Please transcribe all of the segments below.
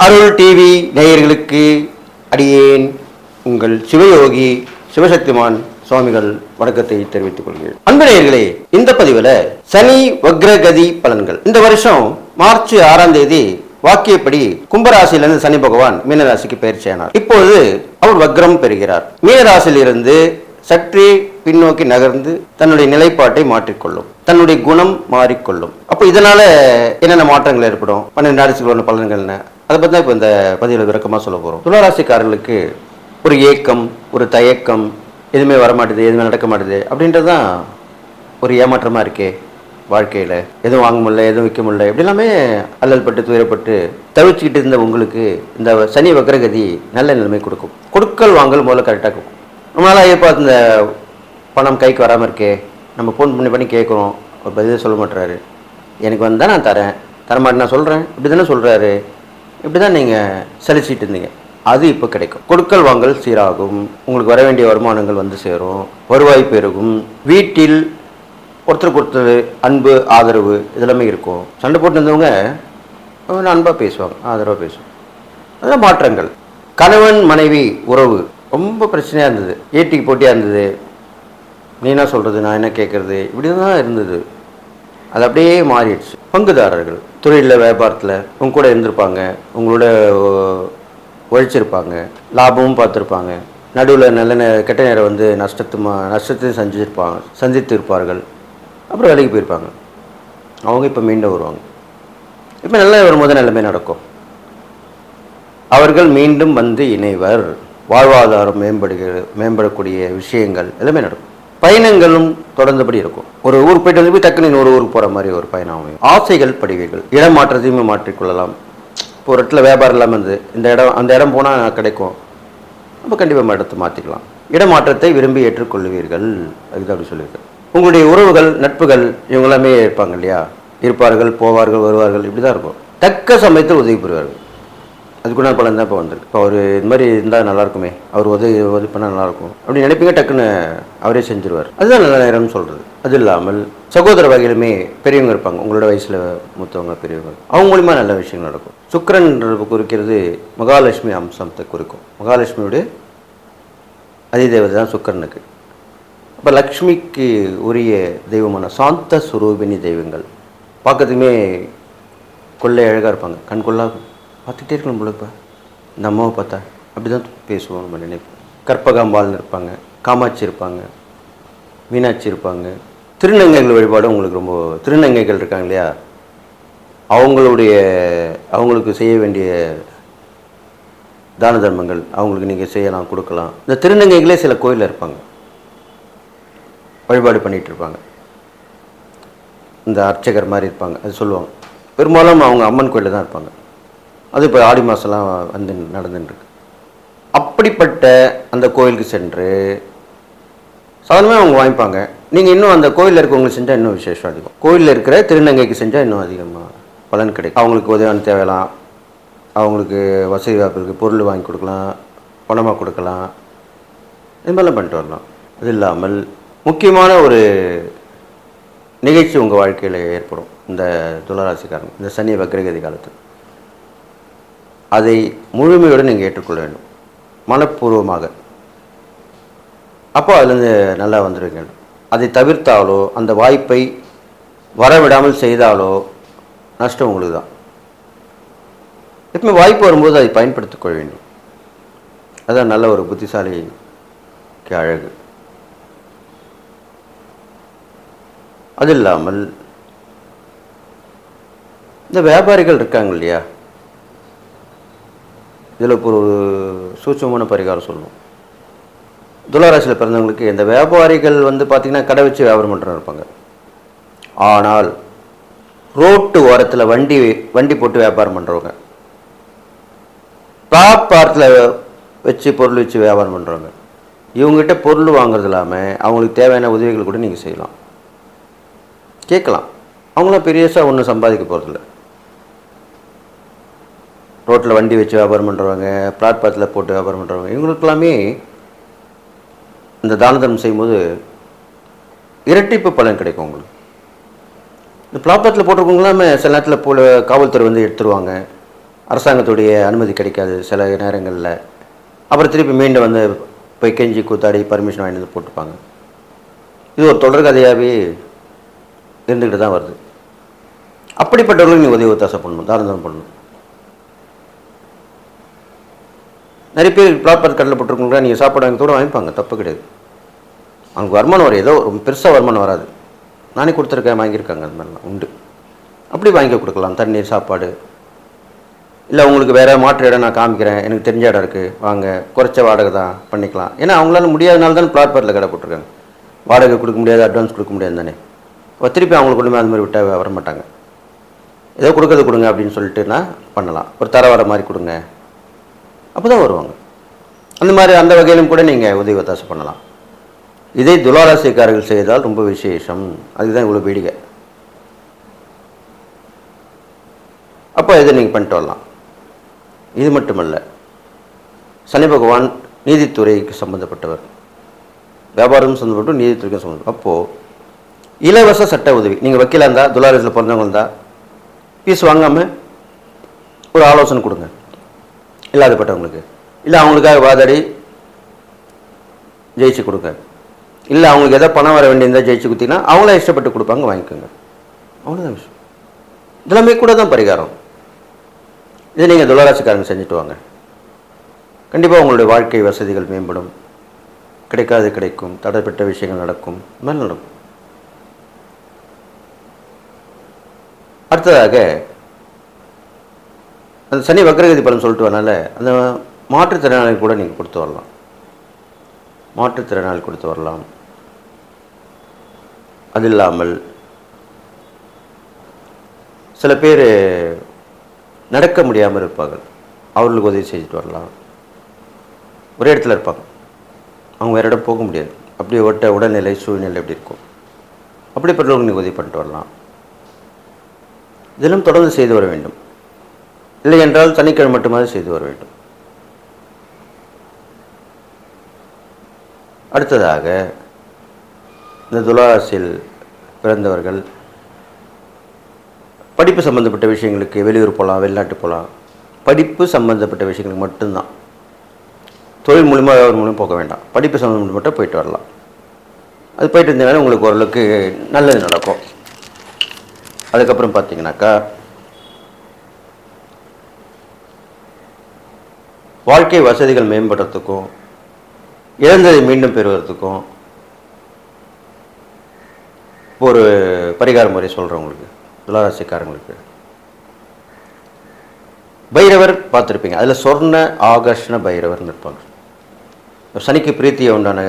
அருள் TV நேயர்களுக்கு அடியேன் உங்கள் சிவயோகி சிவசக்திமான் சுவாமிகள் வணக்கத்தை தெரிவித்துக் கொள்கிறேன். அன்பு நேயர்களே, இந்த பதிவில் சனி வக்ரகதி பலன்கள். இந்த வருஷம் மார்ச் 6ஆம் தேதி வாக்கியப்படி கும்பராசியிலிருந்து சனி பகவான் மீனராசிக்கு பயிற்சியானார். இப்போது அவர் வக்ரம் பெறுகிறார். மீனராசியிலிருந்து சற்றே பின்னோக்கி நகர்ந்து தன்னுடைய நிலைப்பாட்டை மாற்றிக்கொள்ளும், தன்னுடைய குணம் மாறிக்கொள்ளும். அப்போ இதனால என்னென்ன மாற்றங்கள் ஏற்படும், 12 ராசிகளோட பலன்கள் என்ன, அதை பற்றி தான் இப்போ இந்த பதிவில் விளக்கமாக சொல்ல போகிறோம். துளாராசிக்காரர்களுக்கு ஒரு ஏக்கம், ஒரு தயக்கம், எதுவுமே வரமாட்டுது, எதுவுமே நடக்க மாட்டுது அப்படின்றது தான் ஒரு ஏமாற்றமாக இருக்கே வாழ்க்கையில். எதுவும் வாங்க முடியல, எதுவும் விற்க முடியல, இப்படி எல்லாமே அல்லல் பட்டு துயரப்பட்டு தவிச்சுக்கிட்டு இருந்த உங்களுக்கு இந்த சனி வக்ரகதி நல்ல நிலைமை கொடுக்கும். கொடுக்கல் வாங்கல் முதல்ல கரெக்டாக கொடுக்கும். நம்மளால் எதிர்பார்த்து இந்த பணம் கைக்கு வராமல் இருக்கே, நம்ம ஃபோன் பண்ணி கேட்குறோம், ஒரு பதில் சொல்ல மாட்டுறாரு. எனக்கு வந்தால் நான் தரேன், தரமாட்டேன் நான் சொல்கிறேன், இப்படி தானே சொல்கிறாரு, இப்படி தான் நீங்கள் சலிச்சிட்டு இருந்தீங்க. அது இப்போ கிடைக்கும். கொடுக்கல் வாங்கல் சீராகும். உங்களுக்கு வர வேண்டிய வருமானங்கள் வந்து சேரும், வருவாய் பெருகும். வீட்டில் ஒருத்தருக்கு ஒருத்தர் அன்பு, ஆதரவு இதெல்லாமே இருக்கும். சண்டை போட்டு இருந்தவங்க அன்பாக பேசுவாங்க, ஆதரவாக பேசுவாங்க. அதெல்லாம் மாற்றங்கள். கணவன் மனைவி உறவு ரொம்ப பிரச்சனையாக இருந்தது, ஏட்டிக்கு போட்டியாக இருந்தது. நீ என்ன சொல்கிறது, நான் என்ன கேட்குறது, இப்படி தான் இருந்தது. அது அப்படியே மாறிடுச்சு. பங்குதாரர்கள் தொழிலில் வியாபாரத்தில் உங்க கூட இருந்திருப்பாங்க, உங்களோட உழைச்சிருப்பாங்க, லாபமும் பார்த்துருப்பாங்க. நடுவில் நல்ல கெட்ட நேரம் வந்து நஷ்டத்தையும் சந்தித்து இருப்பார்கள். அப்புறம் வேலைக்கு போயிருப்பாங்க. அவங்க இப்போ மீண்டும் வருவாங்க. இப்போ நல்லா வரும்போது நல்லமே நடக்கும். அவர்கள் மீண்டும் வந்து இணைவர். வாழ்வாதாரம் மேம்படக்கூடிய விஷயங்கள் எல்லாமே நடக்கும். பயணங்களும் தொடர்ந்தபடி இருக்கும். ஒரு ஊருக்கு போயிட்டு வந்து டக்குன்னு இன்னொரு ஊருக்கு போகிற மாதிரி ஒரு பயணம் அமையும். ஆசைகள் படிவைகள், இடம் மாற்றத்தையுமே மாற்றிக்கொள்ளலாம். இப்போ ஒரு இடத்துல வியாபாரம் இல்லாமல் இருந்து அந்த இடம் போனால் கிடைக்கும், நம்ம கண்டிப்பாக இடத்தை மாற்றிக்கலாம். இடமாற்றத்தை விரும்பி ஏற்றுக்கொள்வீர்கள், அதுதான் அப்படி சொல்லியிருக்கேன். உங்களுடைய உறவுகள், நட்புகள் இவங்க எல்லாமே இருப்பாங்க இல்லையா, இருப்பார்கள், போவார்கள், வருவார்கள், இப்படி தான் இருக்கும். தக்க சமயத்தில் உதவி புரிவார்கள். அதுக்குள்ள பலன் தான் இப்போ வந்திருக்கு. இப்போ அவர் இது மாதிரி இருந்தால் நல்லாயிருக்குமே, அவர் உதவி பண்ணால் நல்லாயிருக்கும் அப்படின்னு நினைப்பீங்க, டக்குன்னு அவரே செஞ்சுருவார். அதுதான் நல்ல நேரம்னு சொல்கிறது. அது இல்லாமல் சகோதர வகையிலுமே பெரியவங்க இருப்பாங்க, உங்களோட வயசில் மூத்தவங்க பெரியவங்க, அவங்க மூலிமா நல்ல விஷயங்கள் நடக்கும். சுக்கிரன் குறிக்கிறது மகாலட்சுமி அம்சத்தை குறிக்கும். மகாலட்சுமியோடைய அதிதேவதை தான் சுக்கிரனுக்கு. அப்போ லக்ஷ்மிக்கு உரிய தெய்வமான சாந்த சுரூபினி தெய்வங்கள் பார்க்கறதுக்குமே கொள்ளை அழகாக இருப்பாங்க. கண் கொள்ளா பார்த்துக்கிட்டே இருக்கணும் போல. இப்போ இந்த அம்மாவை பார்த்தா அப்படி தான் பேசுவோம், நம்ம நினைப்போம். கற்பகாம்பாள்னு இருப்பாங்க, காமாட்சி இருப்பாங்க, மீனாட்சி இருப்பாங்க. திருநங்கைகள் வழிபாடு உங்களுக்கு ரொம்ப, திருநங்கைகள் இருக்காங்க இல்லையா, அவங்களுக்கு செய்ய வேண்டிய தான தர்மங்கள் அவங்களுக்கு நீங்கள் செய்யலாம், கொடுக்கலாம். இந்த திருநங்கைகளே சில கோயிலில் இருப்பாங்க, வழிபாடு பண்ணிகிட்டு இருப்பாங்க. இந்த அர்ச்சகர் மாதிரி இருப்பாங்க, அது சொல்லுவாங்க. பெரும்பாலும் அவங்க அம்மன் கோயிலில் தான் இருப்பாங்க. அது இப்போ ஆடி மாதம்லாம் வந்து நடந்துட்டுருக்கு. அப்படிப்பட்ட அந்த கோயிலுக்கு சென்று சாதாரணமாக அவங்க வாங்கிப்பாங்க. நீங்கள் இன்னும் அந்த கோயிலில் இருக்கவங்களுக்கு செஞ்சால் இன்னும் விசேஷம் அதிகம். கோயிலில் இருக்கிற திருநங்கைக்கு செஞ்சால் இன்னும் அதிகமாக பலன் கிடைக்கும். அவங்களுக்கு உதவியான தேவையெல்லாம், அவங்களுக்கு வசதி வாய்ப்புகளுக்கு பொருள் வாங்கி கொடுக்கலாம், பணமாக கொடுக்கலாம், இது மாதிரிலாம் பண்ணிட்டு வரலாம். அது இல்லாமல் முக்கியமான ஒரு நிகழ்ச்சி உங்கள் வாழ்க்கையில் ஏற்படும் இந்த துளாராசிக்காரங்க இந்த சனி வக்ரகதி காலத்தில். அதை முழுமையோடு நீங்கள் ஏற்றுக்கொள்ள வேண்டும், மனப்பூர்வமாக. அப்போ அதுலேருந்து நல்லா வந்துடுவீங்க. அதை தவிர்த்தாலோ, அந்த வாய்ப்பை வரவிடாமல் செய்தாலோ நஷ்டம் உங்களுக்கு தான். எப்பவுமே வாய்ப்பு வரும்போது அதை பயன்படுத்திக் கொள்ள வேண்டும். அதுதான் நல்ல ஒரு புத்திசாலிக்கு அழகு. அது இல்லாமல் இந்த வியாபாரிகள் இருக்காங்க இல்லையா, இதில் இப்போ ஒரு சூட்சமான பரிகாரம் சொல்லணும். துளாராசியில் பிறந்தவங்களுக்கு இந்த வியாபாரிகள் வந்து பார்த்திங்கன்னா கடை வச்சு வியாபாரம் பண்ணுறவங்க இருப்பாங்க. ஆனால் ரோட்டு ஓரத்தில் வண்டி போட்டு வியாபாரம் பண்ணுறவங்க, பிளாட்பாரத்தில் வச்சு பொருள் வச்சு வியாபாரம் பண்ணுறவங்க, இவங்ககிட்ட பொருள் வாங்குறது இல்லாமல் அவங்களுக்கு தேவையான உதவிகள் கூட நீங்கள் செய்யலாம், கேட்கலாம். அவங்களாம் பெரியசாக ஒன்றும் சம்பாதிக்க போகிறதில்ல. ரோட்டில் வண்டி வச்சு வியாபாரம் பண்ணுறவங்க, பிளாட்பாரத்தில் போட்டு வியாபாரம் பண்ணுறவங்க, இவங்களுக்கெல்லாமே இந்த தான தர்மம் செய்யும்போது இரட்டிப்பு பலன் கிடைக்கும் உங்களுக்கு. இந்த பிளாட்பாரத்தில் போட்டிருக்கவங்களாமே சில நேரத்தில் காவல்துறை வந்து எடுத்துருவாங்க, அரசாங்கத்துடைய அனுமதி கிடைக்காது சில நேரங்களில். அப்புறம் திருப்பி மீண்டும் வந்து போய் கெஞ்சி கூத்தாடி பர்மிஷன் வாங்கிட்டு வந்து போட்டுப்பாங்க. இது ஒரு தொடர் கதையாகவே இருந்துக்கிட்டு தான் வருது. அப்படிப்பட்டவர்களும் நீ உதவி ஒத்தாசை பண்ணணும், தானம் பண்ணணும். நிறைய பேர் பிளாட்பாத் கடலில் போட்டிருக்கீங்களா, நீங்கள் சாப்பாடு வாங்கி கூட வாங்கிப்பாங்க, தப்பு கிடையாது. அவங்களுக்கு வருமானம் வரும், ஏதோ ரொம்ப பெருசாக வருமானம் வராது. நானே கொடுத்துருக்கேன், வாங்கியிருக்காங்க, அது மாதிரிலாம் உண்டு. அப்படி வாங்கி கொடுக்கலாம், தண்ணீர் சாப்பாடு. இல்லை உங்களுக்கு வேறு மாற்று இடம் நான் காமிக்கிறேன், எனக்கு தெரிஞ்ச இடம் இருக்குது, வாங்க, குறைச்ச வாடகை தான் பண்ணிக்கலாம். ஏன்னா அவங்களால முடியாதனால தான் பிளாட்பாத்தில் கடை போட்டிருக்காங்க. வாடகை கொடுக்க முடியாது, அட்வான்ஸ் கொடுக்க முடியாது தானே. திருப்பி அவங்களுக்கு கொண்டு அது மாதிரி விட்டால் வரமாட்டாங்க. ஏதோ கொடுக்கறது கொடுங்க அப்படின்னு சொல்லிட்டுனா பண்ணலாம். ஒரு தர மாதிரி கொடுங்க, அப்போ தான் வருவாங்க. அந்த மாதிரி அந்த வகையிலும் கூட நீங்கள் உதவி ஒத்தாசை பண்ணலாம். இதை துளாராசிக்காரர்கள் செய்தால் ரொம்ப விசேஷம். அதுதான் இவ்வளோ பீடிகை. அப்போ இதை நீங்கள் பண்ணிட்டு வரலாம். இது மட்டுமல்ல, சனி பகவான் நீதித்துறைக்கு சம்மந்தப்பட்டவர், வியாபாரம் சம்மந்தப்பட்டு நீதித்துறைக்கும் சம்மந்தப்பட்ட. அப்போது இலவச சட்ட உதவி, நீங்கள் வக்கீலாக இருந்தால், துளாராசியில் பிறந்தவங்க இருந்தால் ஃபீஸ் வாங்காமல் ஒரு ஆலோசனை கொடுங்க இல்லாதப்பட்டவங்களுக்கு. இல்லை அவங்களுக்காக வாதாடி ஜெயிச்சு கொடுங்க. இல்லை அவங்களுக்கு எதாவது பணம் வர வேண்டியிருந்தால் ஜெயிச்சு கொடுத்தீங்கன்னா அவங்கள இஷ்டப்பட்டு கொடுப்பாங்க, வாங்கிக்கோங்க. அவ்வளோதான் விஷயம். இதெல்லாமே கூட தான் பரிகாரம். இதை நீங்கள் துளாராசிக்காரங்க செஞ்சுட்டு வாங்க. கண்டிப்பாக உங்களுடைய வாழ்க்கை வசதிகள் மேம்படும், கிடைக்காது கிடைக்கும், தடைப்பட்ட விஷயங்கள் நடக்கும், மேலே நடக்கும். அடுத்ததாக அந்த சனி வக்ரகதி பலன் சொல்லிட்டு வரனால அந்த மாற்றுத்திறனாளி கூட நீங்கள் கொடுத்து வரலாம். மாற்றுத்திறனாளி கொடுத்து வரலாம். அது இல்லாமல் சில பேர் நடக்க முடியாமல் இருப்பார்கள், அவர்களுக்கு உதவி செஞ்சுட்டு வரலாம். ஒரே இடத்துல இருப்பாங்க, அவங்க வேறு இடம் போக முடியாது, அப்படியே உடல்நிலை சூழ்நிலை எப்படி இருக்கும், அப்படிப்பட்டவங்களுக்கு நீங்கள் உதவி பண்ணிட்டு வரலாம். இதெல்லாம் தொடர்ந்து செய்து வர வேண்டும். இல்லை என்றால் சனிக்கிழமை மட்டுமாவது செய்து வர வேண்டும். அடுத்ததாக இந்த துளாராசியில் பிறந்தவர்கள் படிப்பு சம்பந்தப்பட்ட விஷயங்களுக்கு வெளியூர் போகலாம், வெளிநாட்டு போகலாம். படிப்பு சம்பந்தப்பட்ட விஷயங்களுக்கு மட்டும்தான், தொழில் மூலிமா வியாபாரம் மூலிமா போக வேண்டாம். படிப்பு சம்பந்தப்பட்ட மட்டும் போயிட்டு வரலாம். அது போயிட்டு இருந்தீங்கன்னா உங்களுக்கு ஓரளவுக்கு நல்லது நடக்கும். அதுக்கப்புறம் பார்த்தீங்கன்னாக்கா வாழ்க்கை வசதிகள் மேம்படுறதுக்கும் இழந்ததை மீண்டும் பெறுவதற்கும் ஒரு பரிகார முறை சொல்கிறவங்களுக்கு, துளாராசிக்காரங்களுக்கு. பைரவர் பார்த்துருப்பீங்க, அதில் சொர்ண ஆகர்ஷண பைரவர்னு இருப்பாங்க. சனிக்கு பிரீத்தியை உண்டான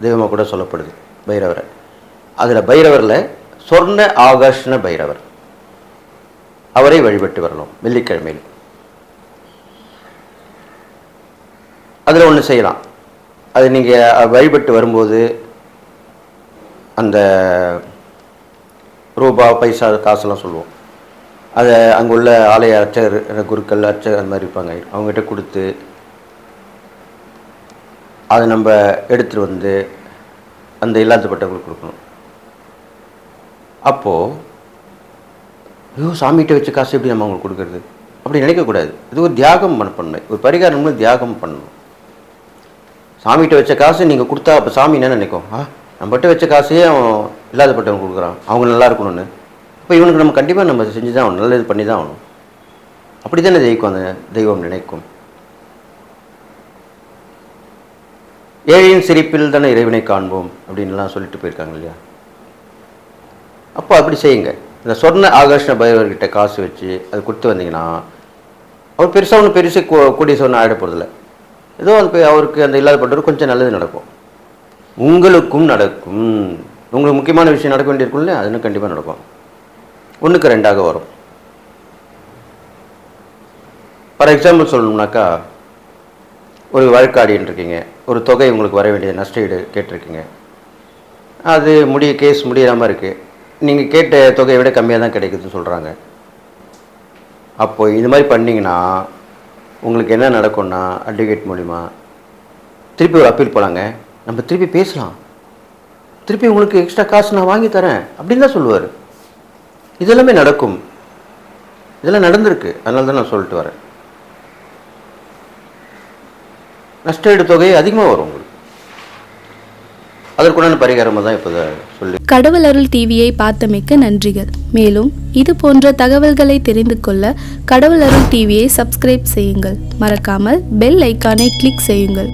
தெய்வமாக கூட சொல்லப்படுது பைரவரை. அதில் பைரவரில் சொர்ண ஆகர்ஷண பைரவர், அவரை வழிபட்டு வரலாம் வெள்ளிக்கிழமையில். அதில் ஒன்று செய்யலாம். அது நீங்கள் வழிபட்டு வரும்போது அந்த ரூபா பைசா காசெல்லாம் சொல்லுவோம், அதை அங்குள்ள ஆலய அர்ச்சகர் குருக்கள் அர்ச்சகர் அந்த மாதிரி இருப்பாங்க, அவங்ககிட்ட கொடுத்து அதை நம்ம எடுத்துகிட்டு வந்து அந்த இல்லாதப்பட்டவங்களுக்கு கொடுக்கணும். அப்போது ஐயோ சாமிகிட்ட வச்ச காசு எப்படி நம்ம அவங்களுக்கு கொடுக்குறது அப்படி நினைக்கக்கூடாது. இது ஒரு தியாகம் பண்ணணும், ஒரு பரிகாரம்னு தியாகம் பண்ணணும். சாமிகிட்ட வச்ச காசு நீங்கள் கொடுத்தா அப்போ சாமி என்ன நினைக்கும், நம்மகிட்ட வச்ச காசையே அவன் இல்லாதப்பட்டவங்க கொடுக்குறான், அவங்க நல்லா இருக்கணும்னு. அப்போ இவனுக்கு நம்ம கண்டிப்பாக நம்ம செஞ்சு தான் ஆகணும், நல்லது பண்ணி தான் ஆகணும். அப்படி தானே ஜெயிக்கும் அந்த தெய்வம் நினைக்கும். ஏழையின் சிரிப்பில் தானே இறைவனை காண்போம் அப்படின்லாம் சொல்லிட்டு போயிருக்காங்க இல்லையா. அப்போ அப்படி செய்யுங்க. இந்த சொர்ண ஆகர்ஷண பைரவர்கிட்ட காசு வச்சு அது கொடுத்து வந்தீங்கன்னா அவர் பெருசாக ஒன்று பெருசு கூடிய சொன்ன ஆகிட போகிறதில்ல. ஏதோ அந்த அவருக்கு அந்த இல்லாதப்பட்டவர் கொஞ்சம் நல்லது நடக்கும், உங்களுக்கும் நடக்கும். உங்களுக்கு முக்கியமான விஷயம் நடக்க வேண்டியிருக்கும்ல, அது இன்னும் கண்டிப்பாக நடக்கும். 1க்கு 2ஆக வரும். ஃபார் எக்ஸாம்பிள் சொல்லணும்னாக்கா, ஒரு வழக்காடின்னு இருக்கீங்க, ஒரு தொகை உங்களுக்கு வர வேண்டிய நஷ்டஈடு கேட்டிருக்கீங்க, அது கேஸ் முடியாமல் இருக்குது, நீங்கள் கேட்ட தொகையை விட கம்மியாக தான் கிடைக்குதுன்னு சொல்கிறாங்க. அப்போது இது மாதிரி பண்ணிங்கன்னா உங்களுக்கு என்ன நடக்கும்னா, அட்வொகேட் மூலிமா திருப்பி ஒரு அப்பீல் போகலாங்க, நம்ம திருப்பி பேசலாம், திருப்பி உங்களுக்கு எக்ஸ்ட்ரா காசு நான் வாங்கி தரேன் அப்படின்னு தான் சொல்லுவார். இதெல்லாமே நடக்கும். இதெல்லாம் நடந்திருக்கு. அதனால தான் நான் சொல்லிட்டு வரேன். நஷ்டஈடு தொகை அதிகமாக வரும் உங்களுக்கு. அதற்குண்டான பரிகாரமாக தான் இப்போ சொல்லி. கடவுள் அருள் டிவியை பார்த்தமைக்கு நன்றிகள். மேலும் இது போன்ற தகவல்களை தெரிந்து கொள்ள கடவுள் அருள் டிவியை சப்ஸ்கிரைப் செய்யுங்கள். மறக்காமல் பெல் ஐக்கானை கிளிக் செய்யுங்கள்.